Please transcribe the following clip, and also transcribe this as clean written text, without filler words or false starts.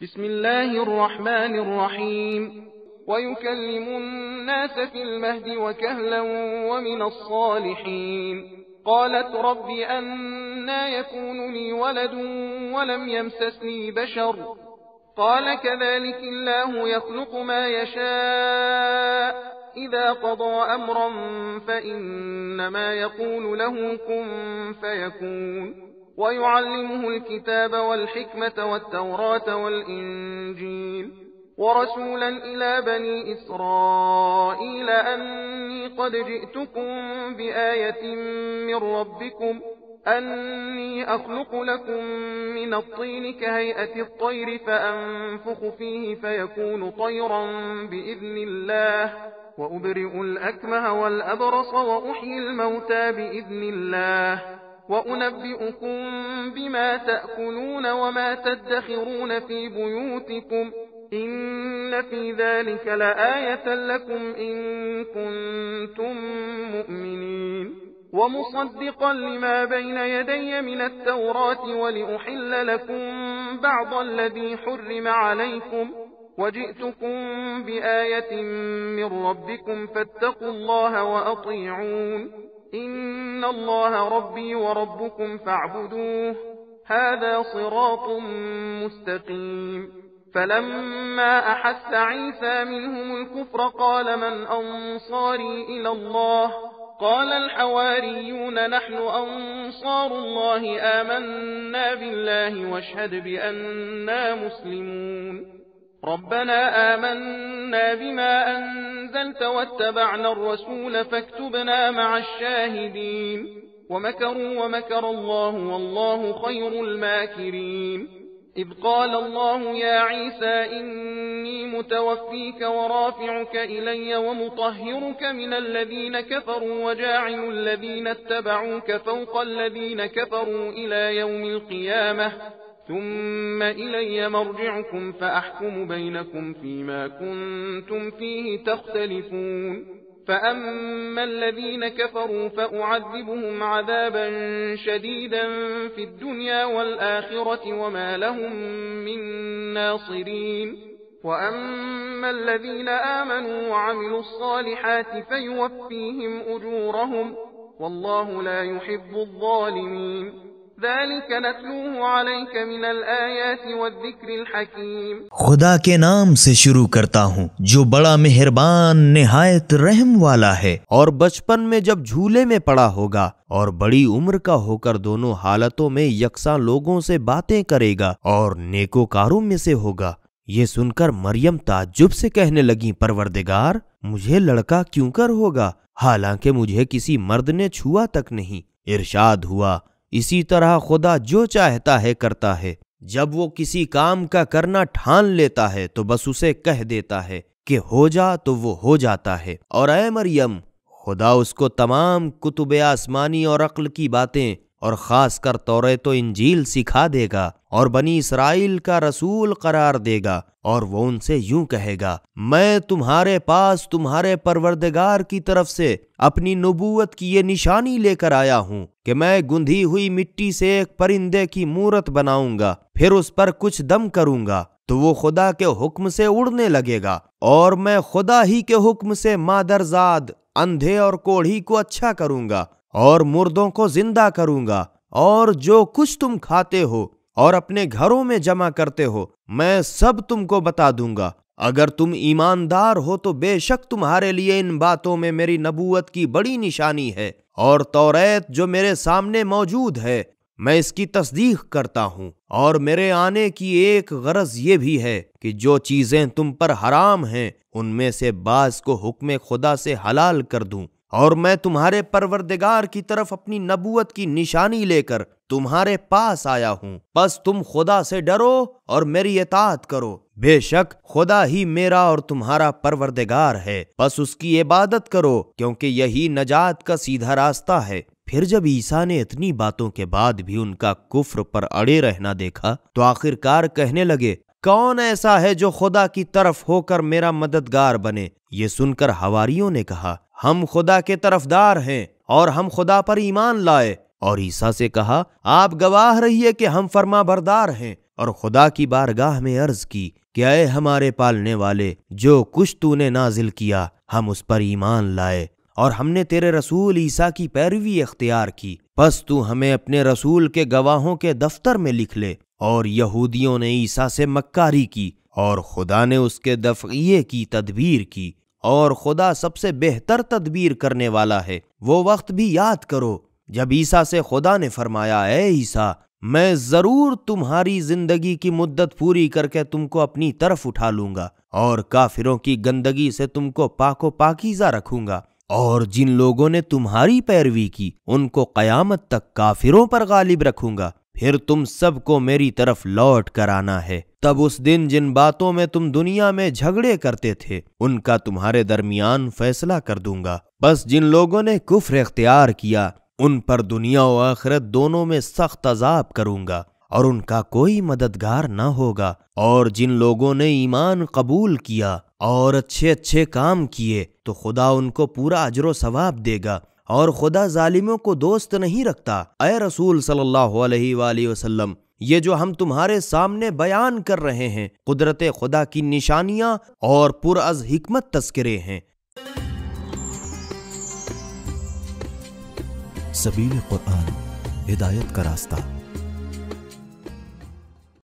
بسم الله الرحمن الرحيم ويكلم الناس في المهد وكهلا ومن الصالحين قالت رب أنى يكون لي ولد ولم يمسسني بشر قال كذلك الله يخلق ما يشاء إذا قضى أمرا فإنما يقول له كن فيكون ويعلمه الكتاب والحكمة والتوراة والإنجيل ورسولا إلى بني إسرائيل أني قد جئتكم بآية من ربكم أني أخلق لكم من الطين كهيئة الطير فأنفخ فيه فيكون طيرا بإذن الله وأبرئ الأكمه والأبرص وأحيي الموتى بإذن الله وأنبئكم بما تأكلون وما تدخرون في بيوتكم إن في ذلك لآية لكم إن كنتم مؤمنين ومصدقا لما بين يدي من التوراة ولأحل لكم بعض الذي حرم عليكم وجئتكم بآية من ربكم فاتقوا الله وأطيعون إن الله ربي وربكم فاعبدوه هذا صراط مستقيم فلما أحس عيسى منهم الكفر قال من أنصاري إلى الله قال الحواريون نحن أنصار الله آمنا بالله واشهد بأننا مسلمون ربنا آمنا بما أنزلت واتبعنا الرسول فاكتبنا مع الشاهدين ومكروا ومكر الله والله خير الماكرين إذ قال الله يا عيسى إني متوفيك ورافعك إلي ومطهرك من الذين كفروا وجاعل الذين اتبعوك فوق الذين كفروا إلى يوم القيامة ثم إلي مرجعكم فأحكم بينكم فيما كنتم فيه تختلفون فأما الذين كفروا فأعذبهم عذابا شديدا في الدنيا والآخرة وما لهم من ناصرين وأما الذين آمنوا وعملوا الصالحات فيوفيهم أجورهم والله لا يحب الظالمين ذلك نتلوه عليك من الآيات والذكر الحكيم خدا کے نام سے شروع کرتا ہوں جو بڑا مہربان نہایت رحم والا ہے۔ اور بچپن میں جب جھولے میں پڑا ہوگا اور بڑی عمر کا ہو کر دونوں حالتوں میں یکساں لوگوں سے باتیں کرے گا اور نیکوکاروں میں سے ہوگا۔ یہ سن کر مریم تعجب سے کہنے لگیں پروردگار مجھے لڑکا کیوں کر ہوگا حالانکہ مجھے کسی مرد نے چھوا تک نہیں۔ ارشاد ہوا اسی طرح خدا جو چاہتا ہے کرتا ہے، جب وہ کسی کام کا کرنا ٹھان لیتا ہے تو بس اسے کہہ دیتا ہے کہ ہو جا تو وہ ہو جاتا ہے۔ اور اے مریم خدا اس کو تمام کتب آسمانی اور عقل کی باتیں اور خاص کر توریت و انجیل سکھا دے گا اور بنی اسرائیل کا رسول قرار دے گا، اور وہ ان سے یوں کہے گا میں تمہارے پاس تمہارے پروردگار کی طرف سے اپنی نبوت کی یہ نشانی لے کر آیا ہوں کہ میں گندھی ہوئی مٹی سے ایک پرندے کی مورت بناؤں گا، پھر اس پر کچھ دم کروں گا تو وہ خدا کے حکم سے اڑنے لگے گا، اور میں خدا ہی کے حکم سے مادرزاد اندھے اور کوڑھی کو اچھا کروں گا اور مردوں کو زندہ کروں گا، اور جو کچھ تم کھاتے ہو اور اپنے گھروں میں جمع کرتے ہو میں سب تم کو بتا دوں گا۔ اگر تم ایماندار ہو تو بے شک تمہارے لیے ان باتوں میں میری نبوت کی بڑی نشانی ہے، اور توریت جو میرے سامنے موجود ہے میں اس کی تصدیق کرتا ہوں، اور میرے آنے کی ایک غرض یہ بھی ہے کہ جو چیزیں تم پر حرام ہیں ان میں سے بعض کو حکم خدا سے حلال کر دوں، اور میں تمہارے پروردگار کی طرف اپنی نبوت کی نشانی لے کر تمہارے پاس آیا ہوں، پس تم خدا سے ڈرو اور میری اطاعت کرو، بے شک خدا ہی میرا اور تمہارا پروردگار ہے، پس اس کی عبادت کرو کیونکہ یہی نجات کا سیدھا راستہ ہے۔ پھر جب عیسیٰ نے اتنی باتوں کے بعد بھی ان کا کفر پر اڑے رہنا دیکھا تو آخرکار کہنے لگے کون ایسا ہے جو خدا کی طرف ہو کر میرا مددگار بنے؟ یہ سن کر حواریوں نے کہا ہم خدا کے طرفدار ہیں اور ہم خدا پر ایمان لائے، اور عیسیٰ سے کہا آپ گواہ رہیے کہ ہم فرما بردار ہیں اور خدا کی بارگاہ میں عرض کی کہ اے ہمارے پالنے والے، جو کچھ تو نے نازل کیا ہم اس پر ایمان لائے اور ہم نے تیرے رسول عیسیٰ کی پیروی اختیار کی، پس تو ہمیں اپنے رسول کے گواہوں کے دفتر میں لکھ لے۔ اور یہودیوں نے عیسیٰ سے مکاری کی اور خدا نے اس کے دفعیے کی تدبیر کی، اور خدا سب سے بہتر تدبیر کرنے والا ہے۔ وہ وقت بھی یاد کرو جب عیسیٰ سے خدا نے فرمایا، اے عیسیٰ، میں ضرور تمہاری زندگی کی مدت پوری کر کے تم کو اپنی طرف اٹھا لوں گا اور کافروں کی گندگی سے تم کو پاک و پاکیزہ رکھوں گا، اور جن لوگوں نے تمہاری پیروی کی ان کو قیامت تک کافروں پر غالب رکھوں گا، پھر تم سب کو میری طرف لوٹ کر آنا ہے۔ تب اس دن جن باتوں میں تم دنیا میں جھگڑے کرتے تھے ان کا تمہارے درمیان فیصلہ کر دوں گا۔ بس جن لوگوں نے کفر اختیار کیا ان پر دنیا و آخرت دونوں میں سخت عذاب کروں گا، اور ان کا کوئی مددگار نہ ہوگا۔ اور جن لوگوں نے ایمان قبول کیا اور اچھے اچھے کام کیے تو خدا ان کو پورا اجر و ثواب دے گا، اور خدا ظالموں کو دوست نہیں رکھتا۔ اے رسول صلی اللہ علیہ وآلہ وسلم، یہ جو ہم تمہارے سامنے بیان کر رہے ہیں قدرت خدا کی نشانیاں اور پر از حکمت تذکرے ہیں۔ سبیل قرآن، ہدایت کا راستہ۔